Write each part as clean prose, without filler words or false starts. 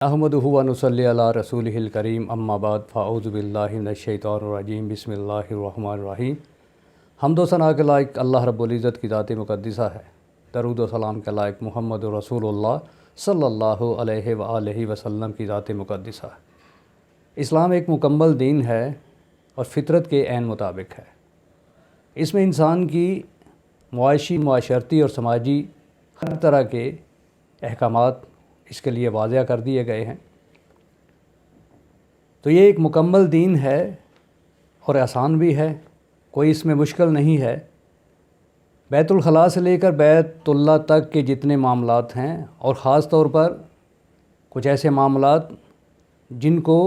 अहमदुहु व नुसल्ली अला रसूलिहिल करीम अम्मा बाद फ़अऊज़ु बिल्लाहि मिनश्शैतानिर्रजीम बिस्मिल्लाहिर्रहमानिर्रहीम। हम्द व सना के लायक अल्लाह रब्बुल इज़्ज़त की ज़ात मुक़द्दिसा है। दरूद व सलाम के लायक मुहम्मद रसूलुल्लाह सल्लल्लाहु अलैहि व आलिहि वसल्लम की ज़ात मुक़द्दिसा है। इस्लाम एक मुकम्मल दीन है और फ़ितरत के ऐन मुताबिक है। इसमें इंसान की मुआशी, मुआशरती और समाजी हर तरह के अहकामात इसके लिए वाज़ह कर दिए गए हैं। तो ये एक मुकम्मल दीन है और आसान भी है, कोई इसमें मुश्किल नहीं है। बैतुल खला से लेकर बैतुल्लाह तक के जितने मामलात हैं और ख़ास तौर पर कुछ ऐसे मामलात जिनको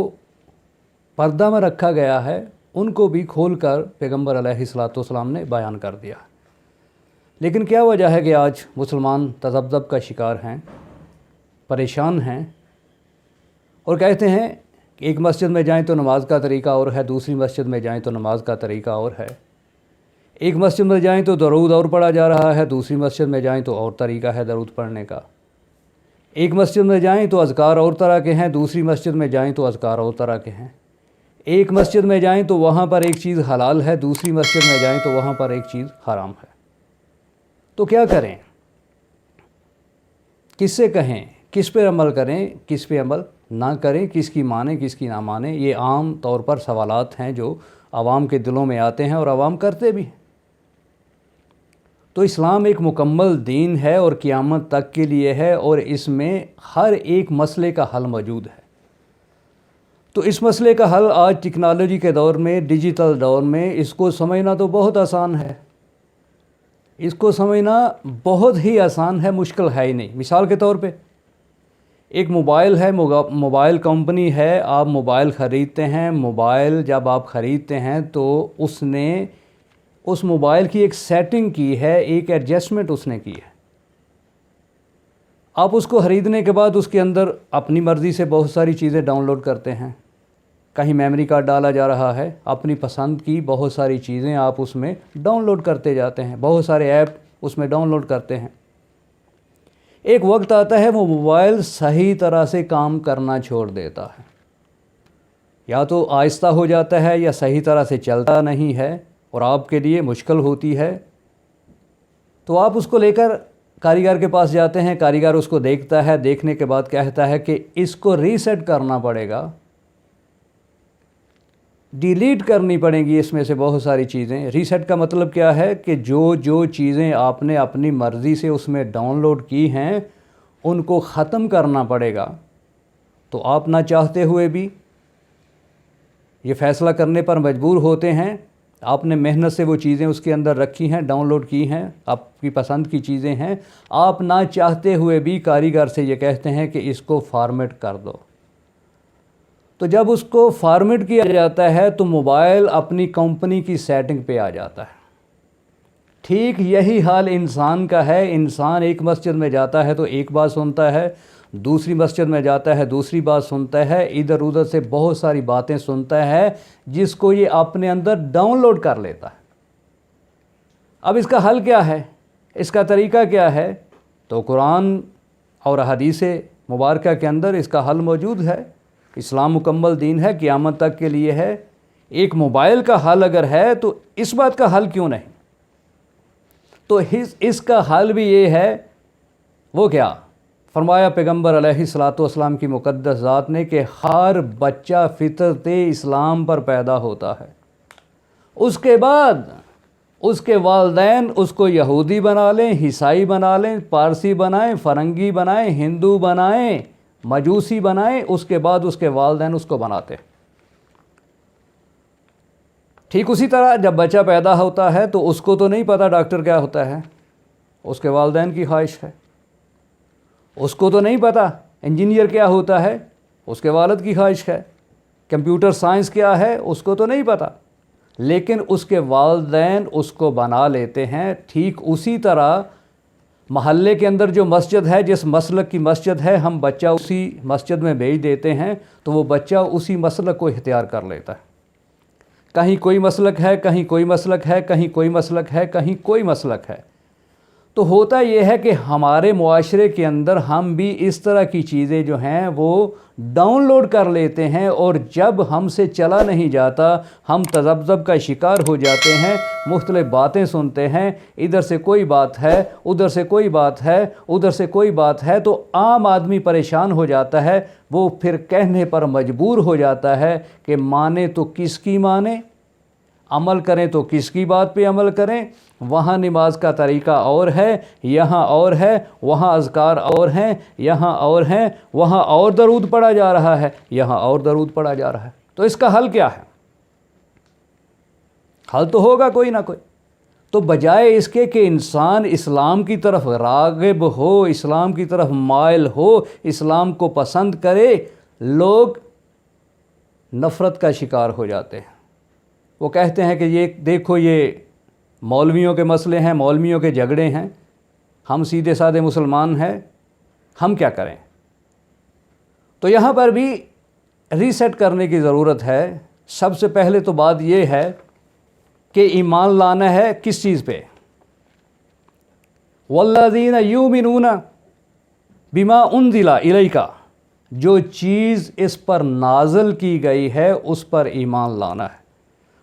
पर्दा में रखा गया है उनको भी खोल कर पैगम्बर अलैहिस्सलातु वस्सलाम ने बयान कर दिया। लेकिन क्या वजह है कि आज मुसलमान तज़ब्ज़ुब का शिकार हैं, परेशान हैं और कहते हैं कि एक मस्जिद में जाएं तो नमाज का तरीका और है, दूसरी मस्जिद में जाएं तो नमाज का तरीका और है। एक मस्जिद में जाएं तो दरूद और पढ़ा जा रहा है, दूसरी मस्जिद में जाएं तो और तरीका है दरूद पढ़ने का। एक मस्जिद में जाएं तो अज़कार और तरह के हैं, दूसरी मस्जिद में जाएं तो अज़कार और तरह के हैं। एक मस्जिद में जाएं तो वहाँ पर एक चीज़ हलाल है, दूसरी मस्जिद में जाएं तो वहाँ पर एक चीज़ हराम है। तो क्या करें, किससे कहें, किस पे अमल करें, किस पे अमल ना करें, किसकी माने किसकी ना माने, ये आम तौर पर सवालात हैं जो आवाम के दिलों में आते हैं और आवाम करते भी हैं। तो इस्लाम एक मुकम्मल दीन है और क़यामत तक के लिए है और इसमें हर एक मसले का हल मौजूद है। तो इस मसले का हल आज टेक्नोलॉजी के दौर में, डिजिटल दौर में इसको समझना तो बहुत आसान है, इसको समझना बहुत ही आसान है, मुश्किल है ही नहीं। मिसाल के तौर पे एक मोबाइल है, मोबाइल कंपनी है, आप मोबाइल ख़रीदते हैं। मोबाइल जब आप ख़रीदते हैं तो उसने उस मोबाइल की एक सेटिंग की है, एक एडजस्टमेंट उसने की है। आप उसको ख़रीदने के बाद उसके अंदर अपनी मर्ज़ी से बहुत सारी चीज़ें डाउनलोड करते हैं। कहीं मेमोरी कार्ड डाला जा रहा है, अपनी पसंद की बहुत सारी चीज़ें आप उसमें डाउनलोड करते जाते हैं, बहुत सारे ऐप उसमें डाउनलोड करते हैं। एक वक्त आता है वो मोबाइल सही तरह से काम करना छोड़ देता है, या तो आहिस्ता हो जाता है या सही तरह से चलता नहीं है और आपके लिए मुश्किल होती है। तो आप उसको लेकर कारीगर के पास जाते हैं, कारीगर उसको देखता है, देखने के बाद कहता है कि इसको रीसेट करना पड़ेगा, डिलीट करनी पड़ेंगी इसमें से बहुत सारी चीज़ें। रीसेट का मतलब क्या है कि जो चीज़ें आपने अपनी मर्ज़ी से उसमें डाउनलोड की हैं उनको ख़त्म करना पड़ेगा। तो आप ना चाहते हुए भी ये फ़ैसला करने पर मजबूर होते हैं। आपने मेहनत से वो चीज़ें उसके अंदर रखी हैं, डाउनलोड की हैं, आपकी पसंद की चीज़ें हैं, आप ना चाहते हुए भी कारीगर से ये कहते हैं कि इसको फॉर्मेट कर दो। तो जब उसको फॉर्मेट किया जाता है तो मोबाइल अपनी कंपनी की सेटिंग पे आ जाता है। ठीक यही हाल इंसान का है। इंसान एक मस्जिद में जाता है तो एक बात सुनता है, दूसरी मस्जिद में जाता है दूसरी बात सुनता है, इधर उधर से बहुत सारी बातें सुनता है जिसको ये अपने अंदर डाउनलोड कर लेता है। अब इसका हल क्या है, इसका तरीका क्या है? तो कुरान और हदीस मुबारका के अंदर इसका हल मौजूद है। इस्लाम मुकम्मल दीन है, क़यामत तक के लिए है। एक मोबाइल का हल अगर है तो इस बात का हल क्यों नहीं? तो इसका हल भी ये है, वो क्या फरमाया पैगम्बर अलैहिस्सलातु वस्सलाम की मुक़द्दस ज़ात ने कि हर बच्चा फ़ितरत इस्लाम पर पैदा होता है। उसके बाद उसके वालिदैन उसको यहूदी बना लें, ईसाई बना लें, पारसी बनाएं, फ़रंगी बनाएं, हिंदू बनाएं, मजूसी बनाएं, उसके बाद उसके वालिदैन उसको बनाते। ठीक उसी तरह जब बच्चा पैदा होता है तो उसको तो नहीं पता डॉक्टर क्या होता है, उसके वालिदैन की ख्वाहिश है। उसको तो नहीं पता इंजीनियर क्या होता है, उसके वालिद की ख्वाहिश है। कंप्यूटर साइंस क्या है, उसको तो नहीं पता, लेकिन उसके वालिदैन उसको बना लेते हैं। ठीक उसी तरह महल्ले के अंदर जो मस्जिद है, जिस मसलक की मस्जिद है, हम बच्चा उसी मस्जिद में भेज देते हैं तो वो बच्चा उसी मसलक को इख्तियार कर लेता है। कहीं कोई मसलक है, कहीं कोई मसलक है, कहीं कोई मसलक है, कहीं कोई मसलक है। تو ہوتا یہ ہے کہ ہمارے معاشرے کے اندر ہم بھی اس طرح کی چیزیں جو ہیں وہ ڈاؤن لوڈ کر لیتے ہیں، اور جب ہم سے چلا نہیں جاتا ہم تذبذب کا شکار ہو جاتے ہیں، مختلف باتیں سنتے ہیں، ادھر سے کوئی بات ہے، ادھر سے کوئی بات ہے، ادھر سے کوئی بات ہے، تو عام آدمی پریشان ہو جاتا ہے، وہ پھر کہنے پر مجبور ہو جاتا ہے کہ مانے تو کس کی مانے، عمل کریں تو کس کی بات پہ عمل کریں۔ وہاں نماز کا طریقہ اور ہے، یہاں اور ہے، وہاں اذکار اور ہیں، یہاں اور ہیں، وہاں اور درود پڑھا جا رہا ہے، یہاں اور درود پڑھا جا رہا ہے۔ تو اس کا حل کیا ہے؟ حل تو ہوگا کوئی نہ کوئی۔ تو بجائے اس کے کہ انسان اسلام کی طرف راغب ہو، اسلام کی طرف مائل ہو، اسلام کو پسند کرے، لوگ نفرت کا شکار ہو جاتے ہیں۔ وہ کہتے ہیں کہ یہ دیکھو یہ مولویوں کے مسئلے ہیں، مولویوں کے جھگڑے ہیں، ہم سیدھے سادے مسلمان ہیں، ہم کیا کریں؟ تو یہاں پر بھی ریسیٹ کرنے کی ضرورت ہے۔ سب سے پہلے تو بات یہ ہے کہ ایمان لانا ہے کس چیز پہ؟ والذین یؤمنون بما انزل الیک، جو چیز اس پر نازل کی گئی ہے اس پر ایمان لانا ہے۔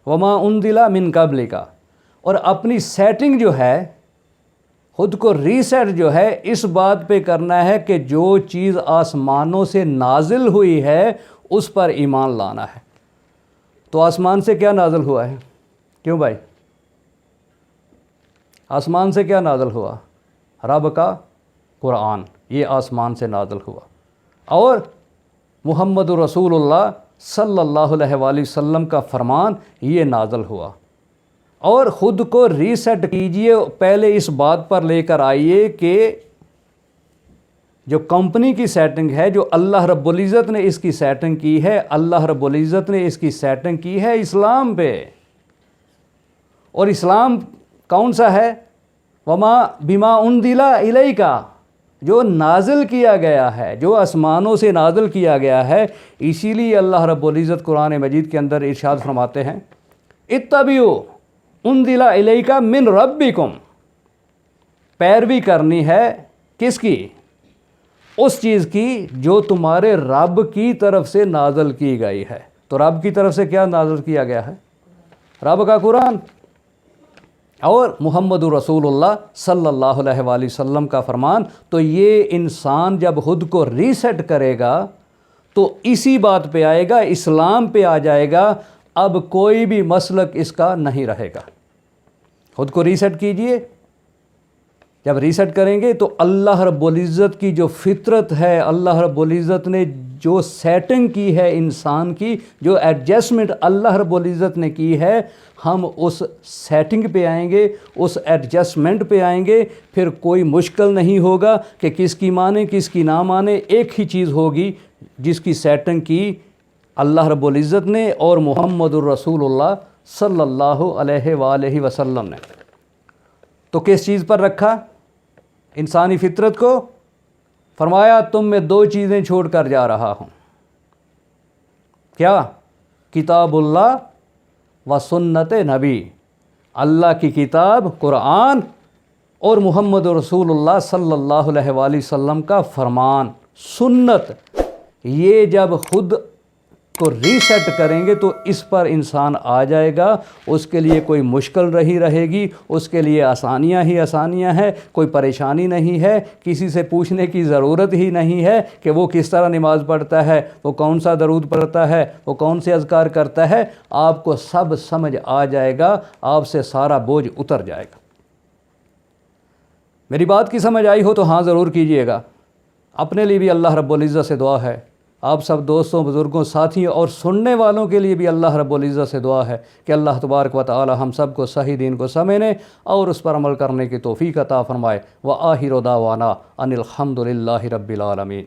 وما انزل من قبلک، اور اپنی سیٹنگ جو ہے، خود کو ریسیٹ جو ہے اس بات پہ کرنا ہے کہ جو چیز آسمانوں سے نازل ہوئی ہے اس پر ایمان لانا ہے۔ تو آسمان سے کیا نازل ہوا ہے؟ کیوں بھائی؟ آسمان سے کیا نازل ہوا؟ رب کا قرآن، یہ آسمان سے نازل ہوا، اور محمد رسول اللہ صلی اللہ علیہ وآلہ وسلم کا فرمان یہ نازل ہوا۔ اور خود کو ریسیٹ کیجئے، پہلے اس بات پر لے کر آئیے کہ جو کمپنی کی سیٹنگ ہے، جو اللہ رب العزت نے اس کی سیٹنگ کی ہے، اللہ رب العزت نے اس کی سیٹنگ کی ہے اسلام پہ۔ اور اسلام کون سا ہے؟ وما بما انزل الیک، جو نازل کیا گیا ہے، جو آسمانوں سے نازل کیا گیا ہے۔ اسی لیے اللہ رب العزت قرآن مجید کے اندر ارشاد فرماتے ہیں اتبعوا انزل الیک من ربکم، پیروی کرنی ہے کس کی؟ اس چیز کی جو تمہارے رب کی طرف سے نازل کی گئی ہے۔ تو رب کی طرف سے کیا نازل کیا گیا ہے؟ رب کا قرآن اور محمد رسول اللہ صلی اللہ علیہ وآلہ وسلم کا فرمان۔ تو یہ انسان جب خود کو ریسیٹ کرے گا تو اسی بات پہ آئے گا، اسلام پہ آ جائے گا، اب کوئی بھی مسلک اس کا نہیں رہے گا۔ خود کو ریسیٹ کیجئے۔ جب ریسیٹ کریں گے تو اللہ رب العزت کی جو فطرت ہے، اللہ رب العزت نے جو سیٹنگ کی ہے انسان کی، جو ایڈجسٹمنٹ اللہ رب العزت نے کی ہے، ہم اس سیٹنگ پہ آئیں گے، اس ایڈجسٹمنٹ پہ آئیں گے۔ پھر کوئی مشکل نہیں ہوگا کہ کس کی مانے کس کی نہ مانے، ایک ہی چیز ہوگی جس کی سیٹنگ کی اللہ رب العزت نے اور محمد الرسول اللہ صلی اللہ علیہ وآلہ وسلم نے۔ تو کس چیز پر رکھا انسانی فطرت کو؟ فرمایا تم میں دو چیزیں چھوڑ کر جا رہا ہوں۔ کیا؟ کتاب اللہ و سنت نبی، اللہ کی کتاب قرآن اور محمد رسول اللہ صلی اللہ علیہ وآلہ وسلم کا فرمان سنت۔ یہ جب خود کو ریسیٹ کریں گے تو اس پر انسان آ جائے گا، اس کے لیے کوئی مشکل نہیں رہے گی، اس کے لیے آسانیاں ہی آسانیاں ہیں، کوئی پریشانی نہیں ہے، کسی سے پوچھنے کی ضرورت ہی نہیں ہے کہ وہ کس طرح نماز پڑھتا ہے، وہ کون سا درود پڑھتا ہے، وہ کون سے اذکار کرتا ہے۔ آپ کو سب سمجھ آ جائے گا، آپ سے سارا بوجھ اتر جائے گا۔ میری بات کی سمجھ آئی ہو تو ہاں ضرور کیجئے گا۔ اپنے لیے بھی اللہ رب العزت سے دعا ہے، آپ سب دوستوں، بزرگوں، ساتھیوں اور سننے والوں کے لیے بھی اللہ رب العزت سے دعا ہے کہ اللہ تبارک و تعالی ہم سب کو صحیح دین کو سمجھنے اور اس پر عمل کرنے کی توفیق عطا فرمائے۔ وآخر دعوانا ان الحمد للہ رب العالمین۔